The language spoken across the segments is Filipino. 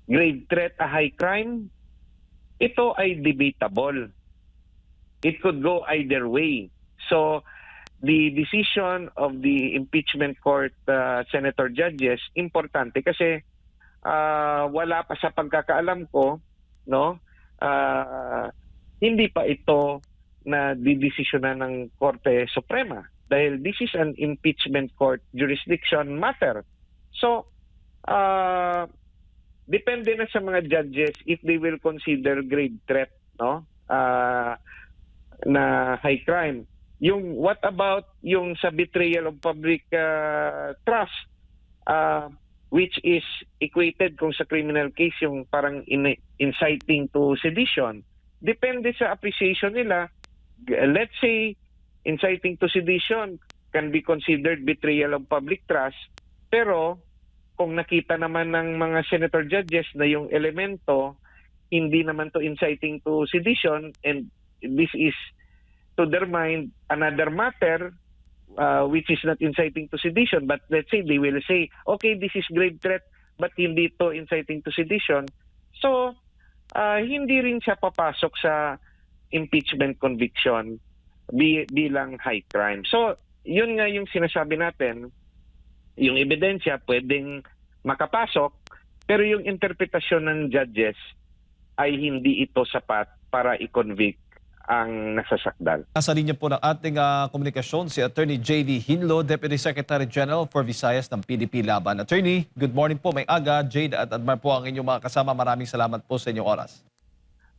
grave threat a high crime? Ito ay debatable. It could go either way. So, the decision of the impeachment court senator judges importante kasi wala pa sa pagkakaalam ko, no? Hindi pa ito na didesisyonan ng Korte Suprema dahil this is an impeachment court jurisdiction matter. So, depende na sa mga judges if they will consider grave threat, no? Na high crime. Yung what about yung sa betrayal of public trust, which is equated kung sa criminal case yung parang inciting to sedition. Depende sa appreciation nila. Let's say inciting to sedition can be considered betrayal of public trust, pero kung nakita naman ng mga senator judges na yung elemento hindi naman to inciting to sedition and this is to their mind another matter which is not inciting to sedition, but let's say they will say, okay, this is grave threat but hindi to inciting to sedition. So, hindi rin siya papasok sa impeachment conviction bilang high crime. So, yun nga yung sinasabi natin, yung ebidensya pwedeng makapasok, pero yung interpretasyon ng judges ay hindi ito sapat para i-convict ang nasasakdal. Nasa linya po ng ating komunikasyon si Attorney J.D. Hinlo, Deputy Secretary General for Visayas ng PDP Laban. Attorney, good morning po. May aga, Jade at Admar po ang inyong mga kasama. Maraming salamat po sa inyong oras.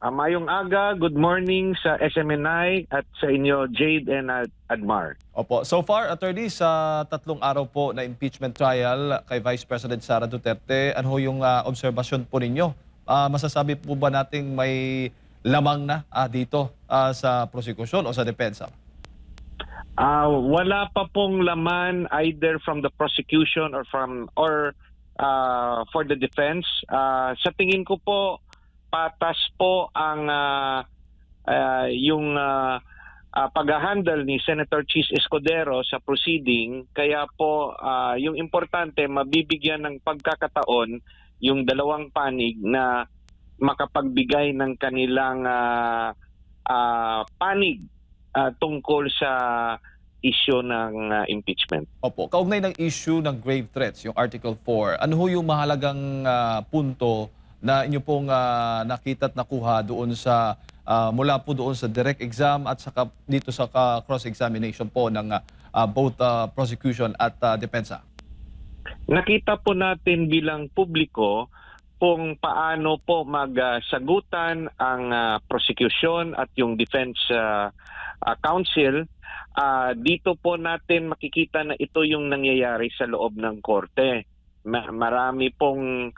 Mayong aga, good morning sa SMNI at sa inyo Jade and Admar. Opo. So far, Attorney, sa 3 araw po na impeachment trial kay Vice President Sara Duterte, ano ho yung obserbasyon po ninyo? Masasabi po ba nating may lamang na dito sa prosecution o sa depensa? Wala pa pong laman either from the prosecution or for the defense. Sa tingin ko po patas po ang yung pag-handle ni Senator Chis Escudero sa proceeding, kaya po yung importante mabibigyan ng pagkakataon yung dalawang panig na makapagbigay ng kanilang panig tungkol sa issue ng impeachment. Opo. Kaugnay ng issue ng grave threats, yung Article 4, ano ho yung mahalagang punto na inyo pong nakita at nakuha doon sa mula po doon sa direct exam at saka dito sa cross-examination po ng both prosecution at depensa? Nakita po natin bilang publiko kung paano po magsagutan ang prosecution at yung defense counsel. Dito po natin makikita na ito yung nangyayari sa loob ng korte. Marami pong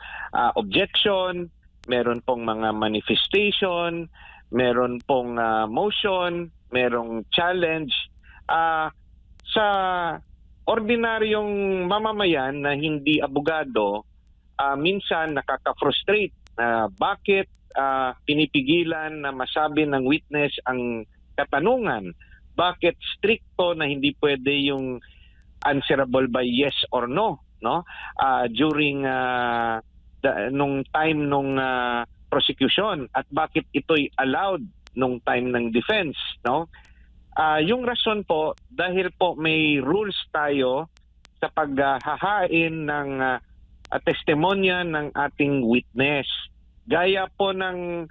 objection, meron pong mga manifestation, meron pong motion, merong challenge. Sa ordinaryong mamamayan na hindi abogado, minsan nakaka-frustrate na bakit pinipigilan na masabi ng witness ang katanungan. Bakit stricto na hindi pwede yung answerable by yes or no, no? During nung time nung prosecution, at bakit ito'y allowed nung time ng defense, no? Yung rason po dahil po may rules tayo sa paghahain ng testimonya ng ating witness. Gaya po ng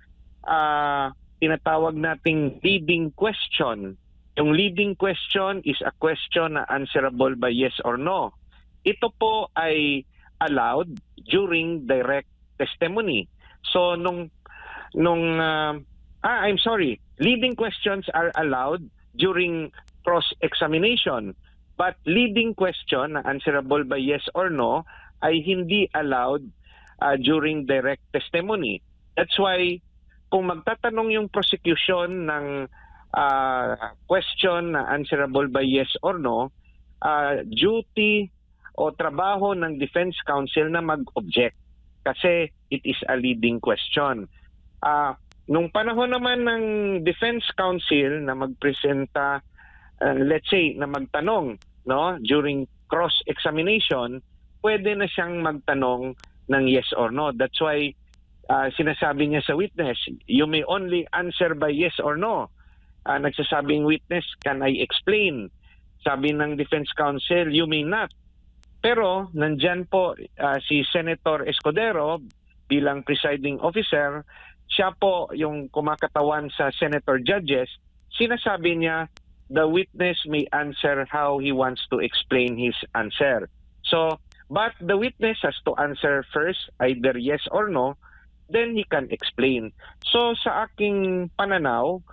tinatawag nating leading question. Yung leading question is a question na answerable by yes or no. Ito po ay allowed during direct testimony. So leading questions are allowed during cross-examination. But leading question na answerable by yes or no ay hindi allowed during direct testimony. That's why kung magtatanong yung prosecution ng question na answerable by yes or no, duty o trabaho ng defense counsel na mag-object kasi it is a leading question. Nung panahon naman ng defense counsel na magpresenta, let's say na magtanong, no, during cross-examination, pwede na siyang magtanong ng yes or no. That's why sinasabi niya sa witness, you may only answer by yes or no. Nagsasabing witness, can I explain? Sabi ng defense counsel, you may not. Pero nandyan po si Senator Escudero bilang presiding officer, siya po yung kumakatawan sa senator judges, sinasabi niya, the witness may answer how he wants to explain his answer. So, but the witness has to answer first, either yes or no, then he can explain. So, sa aking pananaw,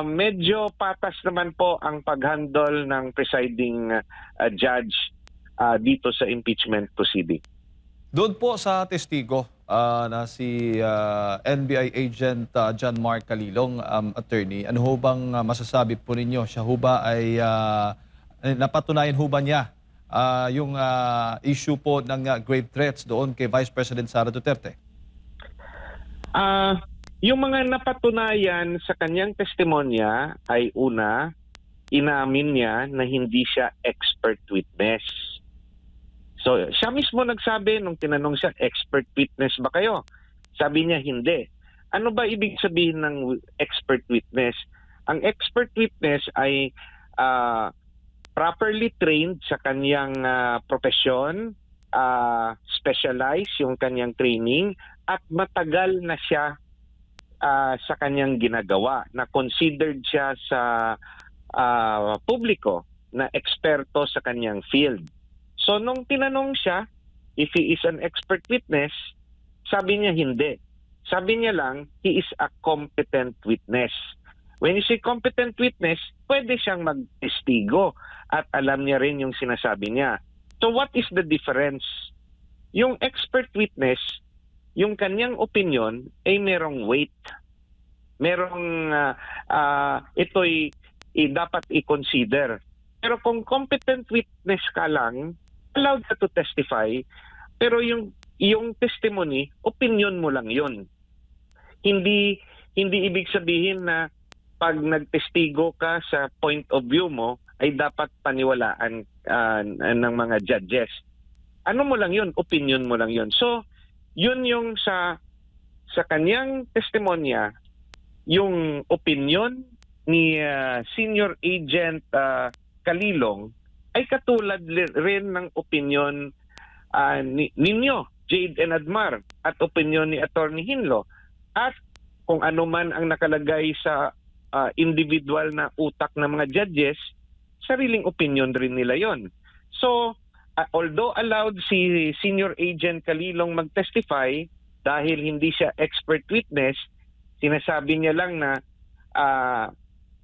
medyo patas naman po ang paghandle ng presiding judge dito sa impeachment proceeding. Doon po sa testigo na si NBI agent John Mark Calilong, attorney, ano ho bang masasabi po ninyo? Siya ho ba ay napatunayan ho ba niya yung issue po ng grave threats doon kay Vice President Sara Duterte? Yung mga napatunayan sa kanyang testimonya ay una, inamin niya na hindi siya expert witness. So, siya mismo nagsabi nung tinanong siya, expert witness ba kayo? Sabi niya, hindi. Ano ba ibig sabihin ng expert witness? Ang expert witness ay properly trained sa kanyang profesyon, specialized yung kanyang training, at matagal na siya sa kanyang ginagawa, na considered siya sa publiko na eksperto sa kanyang field. So, nung tinanong siya if he is an expert witness, sabi niya hindi. Sabi niya lang, he is a competent witness. When you say competent witness, pwede siyang mag-testigo at alam niya rin yung sinasabi niya. So, what is the difference? Yung expert witness, yung kanyang opinion ay merong weight. Merong, ito'y dapat i-consider. Pero kung competent witness ka lang, allowed ka to testify, pero yung testimony, opinion mo lang yun. Hindi ibig sabihin na pag nagtestigo ka sa point of view mo, ay dapat paniwalaan ng mga judges. Ano mo lang yun? Opinion mo lang yun. So, yun yung sa kanyang testimonya, yung opinion ni Senior Agent Calilong ay katulad rin ng opinion ninyo, Jade and Admar, at opinion ni Attorney Hinlo. At kung ano man ang nakalagay sa individual na utak ng mga judges, sariling opinion rin nila yon. So, although allowed si Senior Agent Calilong mag-testify dahil hindi siya expert witness, sinasabi niya lang na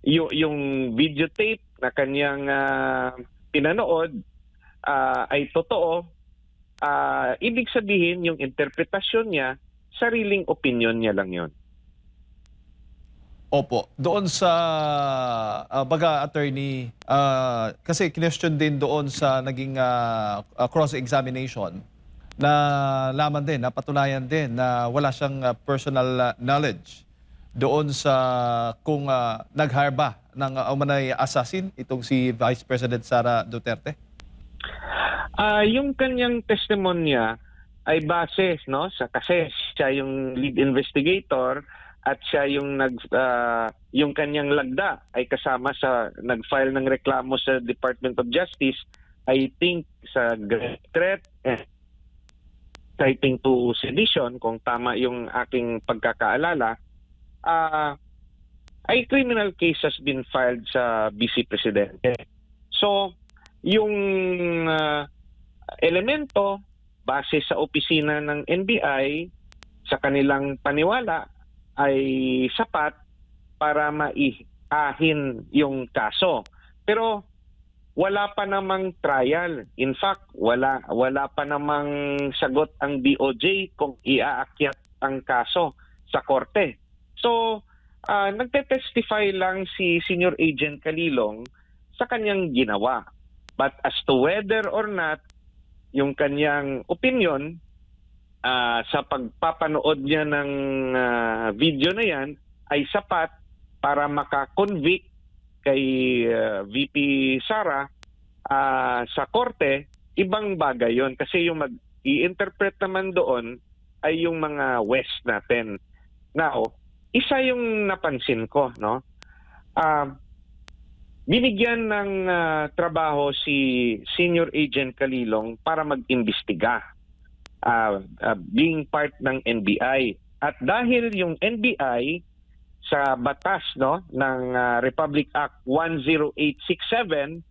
yung videotape na kanyang pinanood ay totoo, ibig sabihin yung interpretasyon niya, sariling opinion niya lang yon. Opo. Doon sa baga attorney, kasi question din doon sa naging cross-examination na laman din, napatunayan din na wala siyang personal knowledge doon sa kung nag-hire ba ng umanay assassin itong si Vice President Sara Duterte? Yung kanyang testimonya ay base sa kasi siya yung lead investigator at siya yung yung kanyang lagda ay kasama sa nag-file ng reklamo sa Department of Justice, I think sa grave threat and citing to sedition, kung tama yung aking pagkakaalala. Ay criminal case has been filed sa Vice Presidente. So, yung elemento base sa opisina ng NBI sa kanilang paniwala ay sapat para maiahin yung kaso. Pero wala pa namang trial. In fact, wala pa namang sagot ang DOJ kung iaakyat ang kaso sa korte. So, nagte-testify lang si Senior Agent Calilong sa kanyang ginawa. But as to whether or not yung kanyang opinion sa pagpapanood niya ng video na yan ay sapat para makakonvict kay VP Sara sa korte, ibang bagay yon. Kasi yung mag-i-interpret naman doon ay yung mga West natin. Now, isa yung napansin ko, no? Binigyan ng trabaho si Senior Agent Calilong para mag-imbestiga, being part ng NBI. At dahil yung NBI sa batas, no, ng Republic Act 10867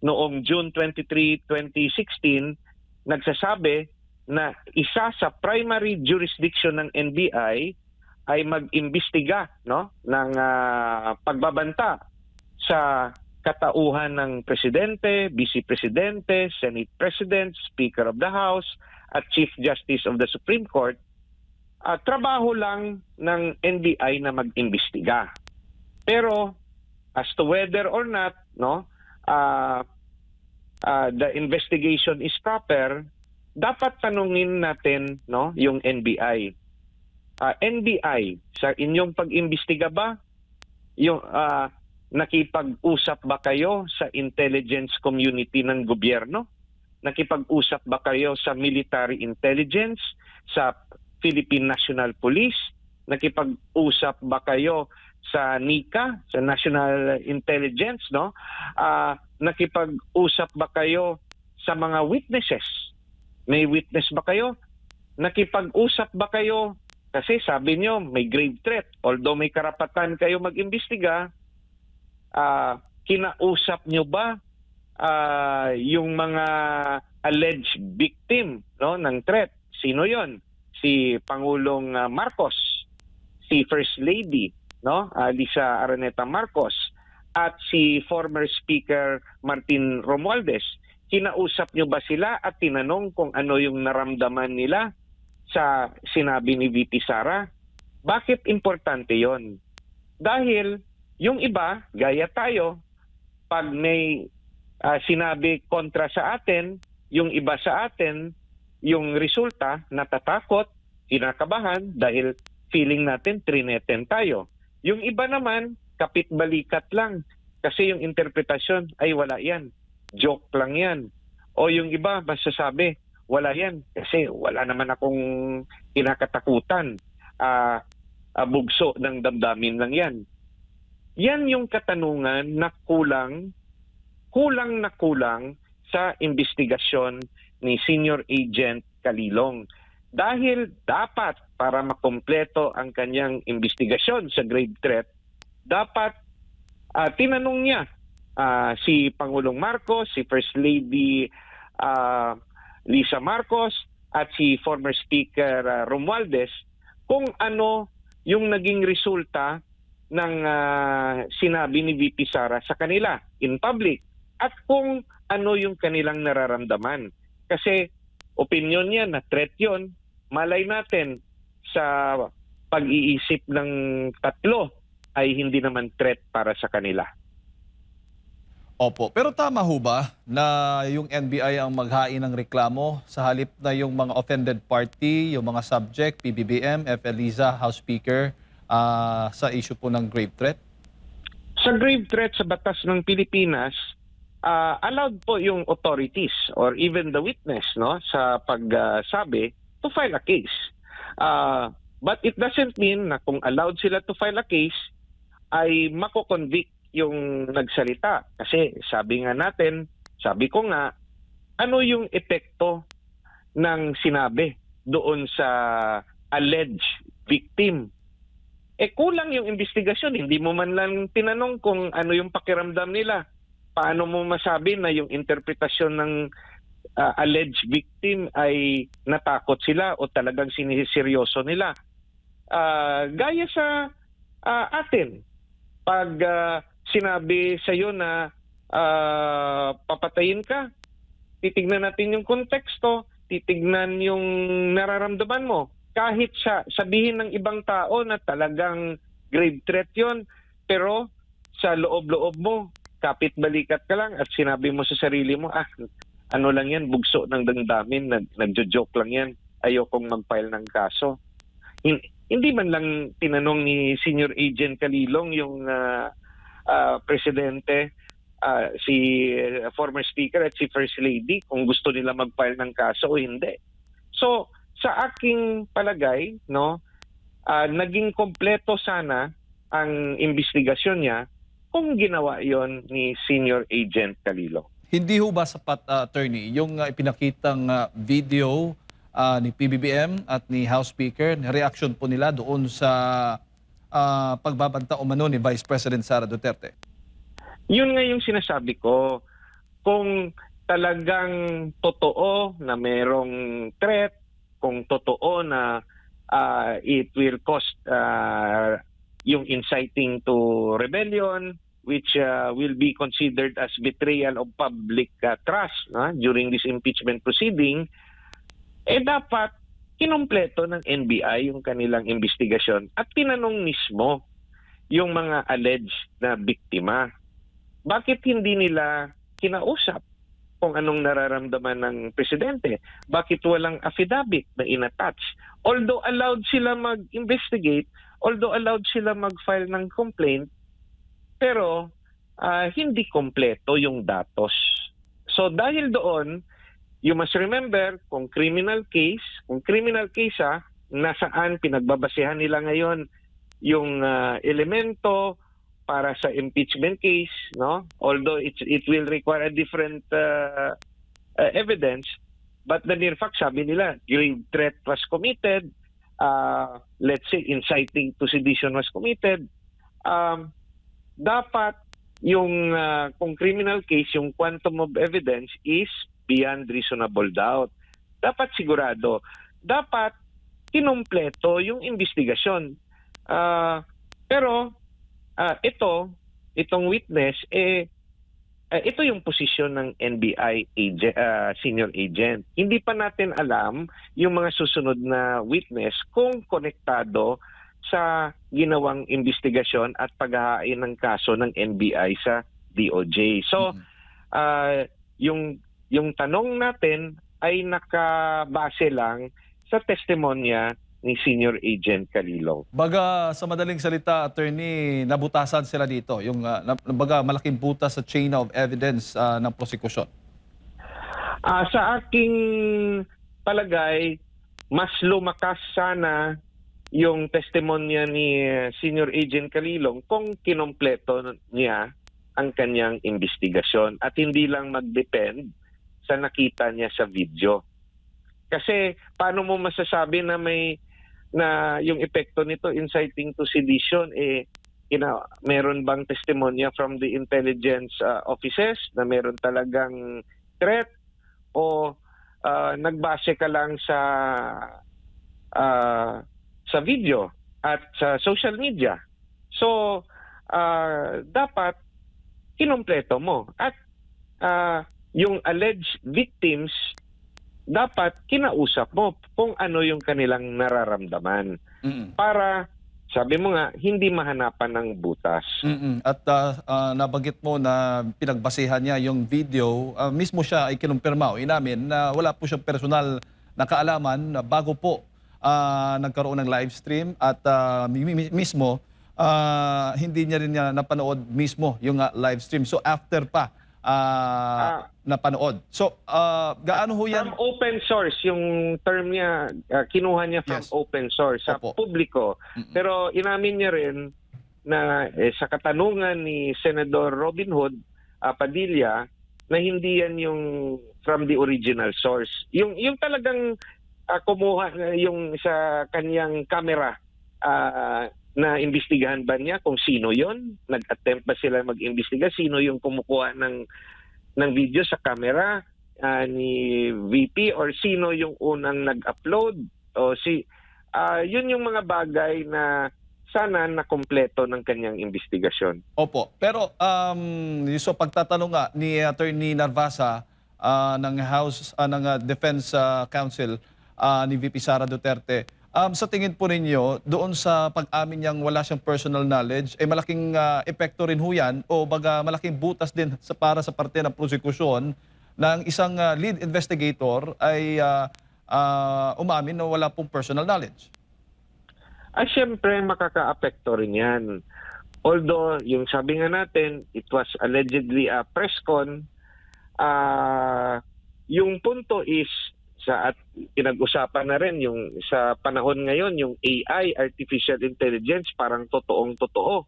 noong June 23, 2016, nagsasabi na isa sa primary jurisdiction ng NBI ay mag-imbestiga, no, ng pagbabanta sa katauhan ng Presidente, Vice Presidente, Senate President, Speaker of the House, at Chief Justice of the Supreme Court. Trabaho lang ng NBI na mag-imbestiga. Pero as to whether or not, no, the investigation is proper, dapat tanungin natin, no, yung NBI. NBI, sa inyong pag-imbestiga ba, yung nakipag-usap ba kayo sa intelligence community ng gobyerno? Nakipag-usap ba kayo sa military intelligence, sa Philippine National Police? Nakipag-usap ba kayo sa NICA, sa National Intelligence, no? Nakipag-usap ba kayo sa mga witnesses? May witness ba kayo? Nakipag-usap ba kayo? Kasi sabi nyo, may grave threat. Although may karapatan kayo mag-imbestiga, kinausap nyo ba yung mga alleged victim, no, ng threat? Sino yon? Si Pangulong Marcos, si First Lady, no, Lisa Araneta Marcos, at si former Speaker Martin Romualdez. Kinausap nyo ba sila at tinanong kung ano yung naramdaman nila sa sinabi ni VP Sara? Bakit importante yon? Dahil yung iba, gaya tayo, pag may sinabi kontra sa atin, yung iba sa atin, yung resulta, natatakot, kinakabahan dahil feeling natin trineten tayo. Yung iba naman, kapit-balikat lang kasi yung interpretasyon ay wala yan. Joke lang yan. O yung iba, masasabi, wala yan kasi wala naman akong kinakatakutan. Bugso ng damdamin lang yan. Yan yung katanungan na kulang sa investigasyon ni Senior Agent Calilong. Dahil dapat para makompleto ang kanyang investigasyon sa grave threat, dapat tinanong niya si Pangulong Marcos, si First Lady Lisa Marcos, at si former Speaker Romualdez kung ano yung naging resulta ng sinabi ni VP Sara sa kanila in public at kung ano yung kanilang nararamdaman. Kasi opinion niya na threat yun, malay natin sa pag-iisip ng tatlo ay hindi naman threat para sa kanila. Opo. Pero tama ho ba na yung NBI ang maghain ng reklamo sa halip na yung mga offended party, yung mga subject, PBBM, FELIZA, House Speaker, sa issue po ng grave threat? Sa grave threat sa batas ng Pilipinas, allowed po yung authorities or even the witness, no, sa pagsabi to file a case. But it doesn't mean na kung allowed sila to file a case ay mako-convict yung nagsalita. Kasi sabi nga natin, sabi ko nga, ano yung epekto ng sinabi doon sa alleged victim? Kulang yung investigasyon. Hindi mo man lang tinanong kung ano yung pakiramdam nila. Paano mo masabi na yung interpretasyon ng alleged victim ay natakot sila o talagang siniseryoso nila? Gaya sa atin, pag sinabi sa iyo na papatayin ka, titignan natin yung konteksto, titignan yung nararamdaman mo. Kahit sabihin ng ibang tao na talagang grave threat yon, pero sa loob-loob mo, kapit-balikat ka lang at sinabi mo sa sarili mo, ano lang yan, bugso ng damdamin, nagjo-joke lang yan, ayokong mag-file ng kaso. Hindi man lang tinanong ni Senior Agent Calilong yung presidente, si former speaker at si first lady kung gusto nila mag-file ng kaso o hindi. So sa aking palagay, no, naging kompleto sana ang investigasyon niya kung ginawa yon ni Senior Agent Calilo. Hindi ho ba sapat, attorney, yung ipinakitang video ni PBBM at ni House Speaker, reaction po nila doon sa pagbabanta umano ni Vice President Sara Duterte? Yun nga yung sinasabi ko. Kung talagang totoo na merong threat, kung totoo na it will cost yung inciting to rebellion, which will be considered as betrayal of public trust during this impeachment proceeding, dapat kinumpleto ng NBI yung kanilang investigasyon at tinanong mismo yung mga alleged na biktima. Bakit hindi nila kinausap kung anong nararamdaman ng presidente? Bakit walang affidavit na inattach? Although allowed sila mag-investigate, although allowed sila mag-file ng complaint, pero hindi kompleto yung datos. So dahil doon, you must remember, kung criminal case nasaan pinagbabasehan nila ngayon yung elemento para sa impeachment case, no? Although it will require a different evidence, but the mere fact, sabi nila, grave threat was committed, let's say inciting to sedition was committed, dapat yung kung criminal case, yung quantum of evidence is beyond reasonable doubt. Dapat sigurado. Dapat kinumpleto yung investigasyon. Pero itong witness, ito yung posisyon ng NBI senior agent. Hindi pa natin alam yung mga susunod na witness kung konektado sa ginawang investigasyon at paghahain ng kaso ng NBI sa DOJ. So, yung tanong natin ay nakabase lang sa testimonya ni Senior Agent Calilo. Baga, sa madaling salita, attorney, nabutasan sila dito. Yung baga, malaking butas sa chain of evidence ng prosekusyon. Sa aking palagay, mas lumakas sana yung testimonya ni Senior Agent Calilong kung kinompleto niya ang kanyang investigasyon at hindi lang mag-depend sa nakita niya sa video. Kasi paano mo masasabi na yung epekto nito inciting to sedition, meron bang testimonya from the intelligence offices na meron talagang threat, o nagbase ka lang sa video at sa social media? So dapat kinumpleto mo at yung alleged victims dapat kinausap mo kung ano yung kanilang nararamdaman para, sabi mo nga, hindi mahanapan ng butas. At nabanggit mo na pinagbasehan niya yung video, mismo siya ay kinumpirma o inamin na wala po siyang personal na kaalaman na bago po nagkaroon ng live stream at mismo hindi niya rin napanood mismo yung live stream. So after pa napanood. So, gaano ho yan? From open source, yung term niya, kinuha niya from open source sa publiko. Pero inamin niya rin na sa katanungan ni Senador Robin Hood Padilla na hindi yan yung from the original source. Yung talagang kumuha yung sa kanyang camera, na imbestigahan ba niya kung sino yon? Nag-attempt ba sila mag-imbestiga? Sino yung kumukuha ng video sa camera ni VP, or sino yung unang nag-upload? O yun yung mga bagay na sana nakompleto ng kanyang investigasyon. Opo. Pero so pagtatanong nga ni Attorney Narvasa ng House ng Defense Council ni VP Sara Duterte, sa tingin po ninyo, doon sa pag-amin niyang wala siyang personal knowledge, malaking epekto rin ho yan o baga malaking butas din para sa parte ng prosekusyon na ang isang lead investigator ay umamin na wala pong personal knowledge? Siyempre, makaka-apekto rin yan. Although, yung sabi nga natin, it was allegedly a press con, yung punto is, at pinag-usapan na rin yung sa panahon ngayon yung AI, artificial intelligence, parang totoong totoo.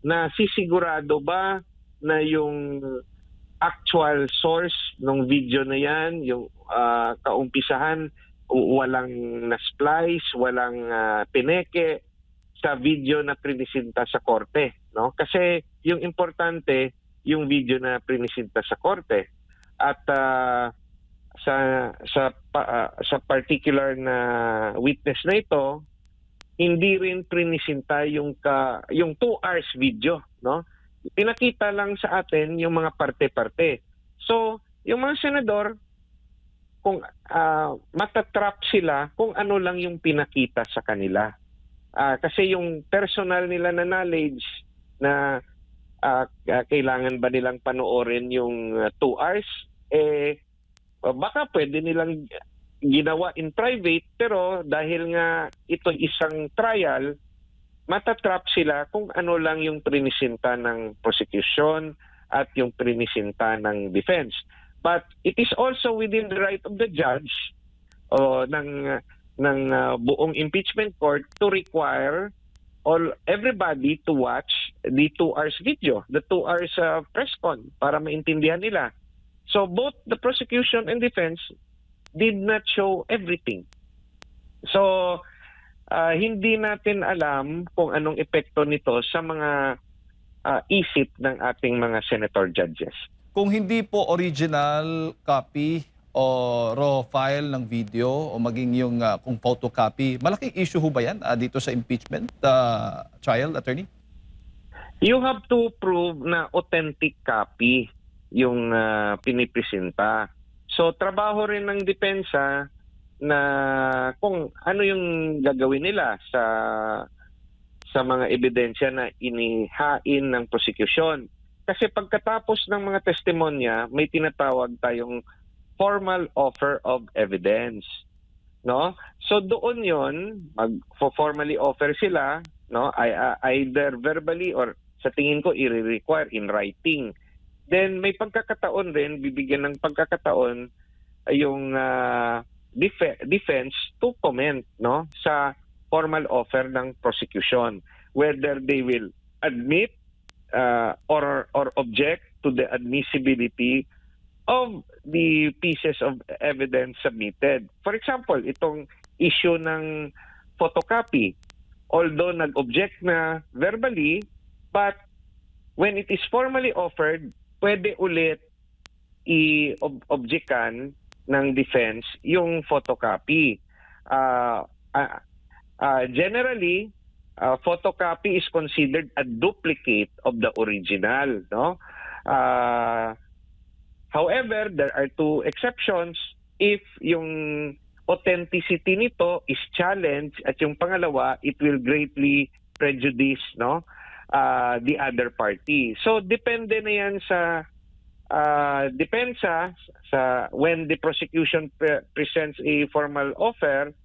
Na sisigurado ba na yung actual source ng video na yan, yung kaumpisahan, walang na-splice, walang pineke sa video na prinisinta sa korte, no? Kasi yung importante yung video na prinisinta sa korte. At sa particular na witness na ito, hindi rin prinisinta yung 2 hours video, no? Pinakita lang sa atin yung mga parte-parte. So, yung mga senador, kung matatrap sila kung ano lang yung pinakita sa kanila. Kasi yung personal nila na knowledge na kailangan ba nilang panoorin yung 2 hours, baka pwede nilang ginawa in private, pero dahil nga ito isang trial, matatrap sila kung ano lang yung prinisinta ng prosecution at yung prinisinta ng defense. But it is also within the right of the judge ng buong impeachment court to require everybody to watch the 2 hours video, the 2 hours press con, para maintindihan nila. So both the prosecution and defense did not show everything. So hindi natin alam kung anong epekto nito sa mga isip ng ating mga senator judges. Kung hindi po original copy o raw file ng video o maging yung kung photocopy, malaking issue ho ba yan dito sa impeachment trial, attorney? You have to prove na authentic copy yung pinipresenta. So trabaho rin ng depensa na kung ano yung gagawin nila sa mga ebidensya na inihain ng prosecution. Kasi pagkatapos ng mga testimonya, may tinatawag tayong formal offer of evidence, no? So doon 'yon, formally offer sila, no? Either verbally or sa tingin ko i-require in writing. Then may pagkakataon rin, bibigyan ng pagkakataon yung defense to comment, no, sa formal offer ng prosecution, whether they will admit or object to the admissibility of the pieces of evidence submitted. For example, itong issue ng photocopy, although nag-object na verbally, but when it is formally offered, pwede ulit i-objectan ng defense yung photocopy. Generally, photocopy is considered a duplicate of the original, no? However, there are 2 exceptions if yung authenticity nito is challenged, at yung pangalawa, it will greatly prejudice, no, the other party. So depende na yan sa depensa, sa when the prosecution presents a formal offer,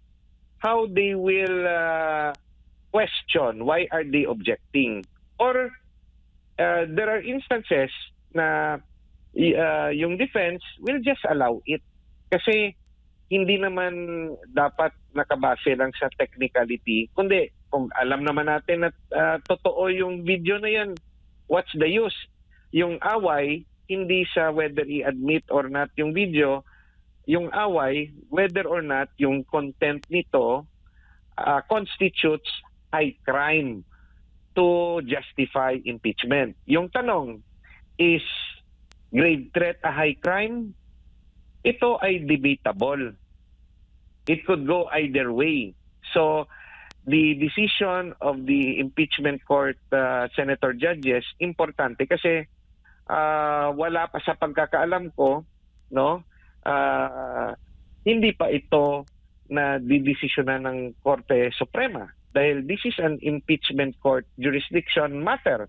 how they will question why are they objecting, or there are instances na yung defense will just allow it kasi hindi naman dapat nakabase lang sa technicality, kundi kung alam naman natin na totoo yung video na yan, what's the use? Yung away, hindi sa whether i-admit or not yung video, yung away, whether or not yung content nito constitutes high crime to justify impeachment. Yung tanong, is grave threat a high crime? Ito ay debatable. It could go either way. So, the decision of the impeachment court senator judges, importante kasi wala pa sa pagkakaalam ko, no? Hindi pa ito na didesisyonan ng Korte Suprema dahil this is an impeachment court jurisdiction matter.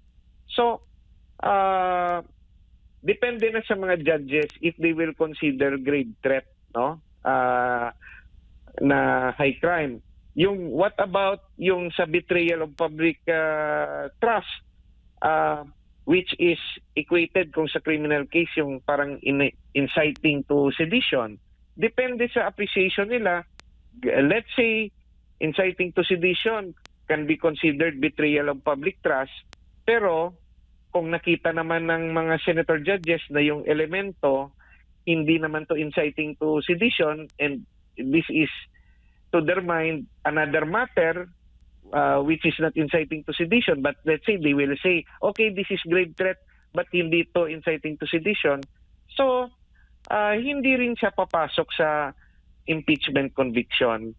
So, depende na sa mga judges if they will consider grave threat, no, na high crime. Yung what about yung sa betrayal of public trust, which is equated kung sa criminal case yung parang inciting to sedition. depende sa appreciation nila. Let's say inciting to sedition can be considered betrayal of public trust, pero kung nakita naman ng mga senator judges na yung elemento hindi naman to inciting to sedition and this is to their mind another matter which is not inciting to sedition, but let's say they will say, okay, this is grave threat but hindi to inciting to sedition. So, hindi rin siya papasok sa impeachment conviction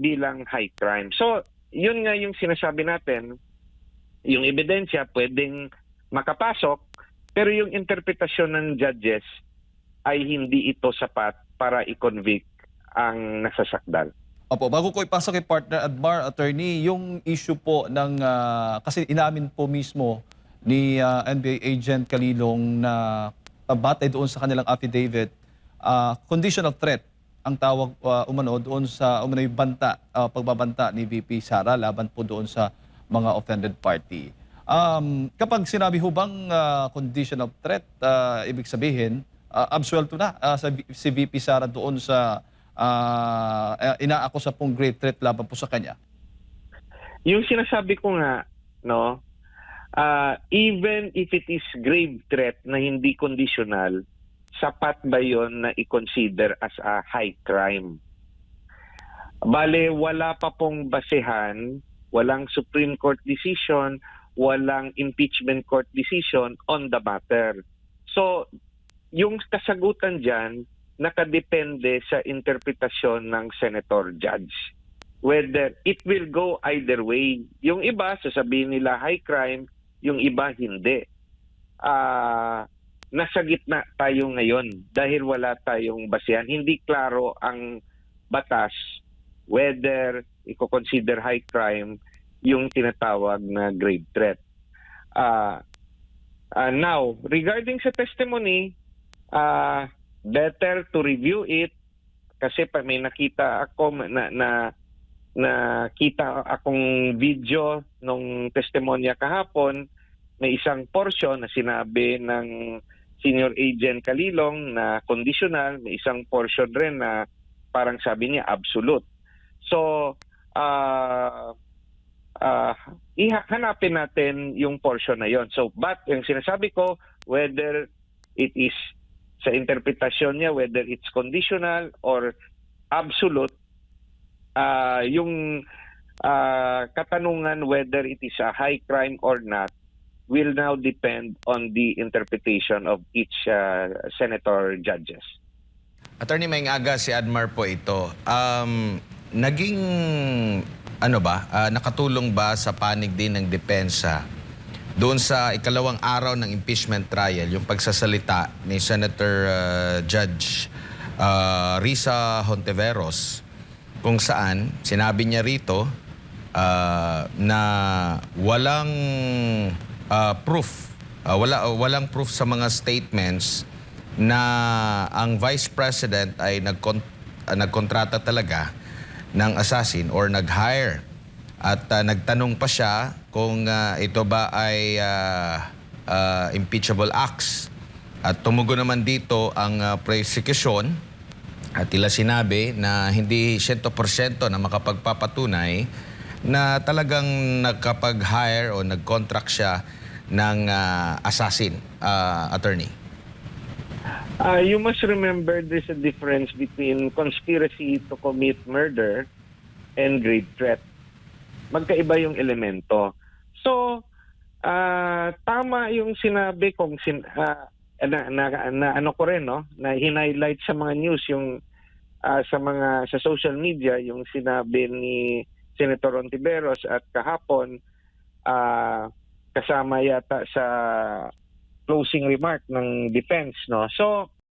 bilang high crime. So, yun nga yung sinasabi natin, yung ebidensya pwedeng makapasok, pero yung interpretasyon ng judges ay hindi ito sapat para i-convict ang nasasakdal. Opo, bago ko ipasok kay partner Admar, attorney, yung issue po ng, kasi inamin po mismo ni NBA agent Kalilong na batay doon sa kanilang affidavit, condition of threat ang tawag umano doon sa umano'y banta, pagbabanta ni VP Sara laban po doon sa mga offended party. Kapag sinabi ho bang condition of threat, ibig sabihin, absuelto na si VP Sara doon sa inaakusa pong grave threat laban po sa kanya? Yung sinasabi ko nga, no, even if it is grave threat na hindi conditional, sapat ba yon na i-consider as a high crime? Bale, wala pa pong basehan, walang Supreme Court decision, walang impeachment court decision on the matter. So, yung kasagutan dyan, nakadepende sa interpretasyon ng senator judge. Whether it will go either way. Yung iba, sasabihin nila high crime, yung iba hindi. Nasa gitna tayo ngayon dahil wala tayong basehan. Hindi klaro ang batas whether i-consider high crime yung tinatawag na grave threat. Now, regarding sa testimony, better to review it kasi pa may nakita ako nakita akong video nung testimonya kahapon, may isang portion na sinabi ng Senior Agent Kalilong na conditional, may isang portion rin na parang sabi niya absolute. So, hanapin natin yung portion na yon. So, but yung sinasabi ko, whether it is sa interpretasyon niya, whether it's conditional or absolute, yung katanungan whether it is a high crime or not will now depend on the interpretation of each senator judges. Attorney Maing Aga, si Admar po ito. Naging nakatulong ba sa panig din ng depensa doon sa ikalawang araw ng impeachment trial, yung pagsasalita ni Senator Judge Risa Hontiveros, kung saan sinabi niya rito na walang proof, walang proof sa mga statements na ang Vice President ay nagkontrata talaga ng assassin or nag-hire. At nagtanong pa siya kung ito ba ay impeachable acts. At tumugon naman dito ang prosecution at tila sinabi na hindi 100% na makapagpapatunay na talagang nagkapag-hire o nag-contract siya ng assassin, attorney. You must remember there's a difference between conspiracy to commit murder and grave threat. Magkaiba yung elemento. So, tama yung sinabi kong ano ko rin, no, na hinighlight sa mga news yung sa social media yung sinabi ni Senator Hontiveros at kahapon kasama yata sa closing remark ng defense, no. So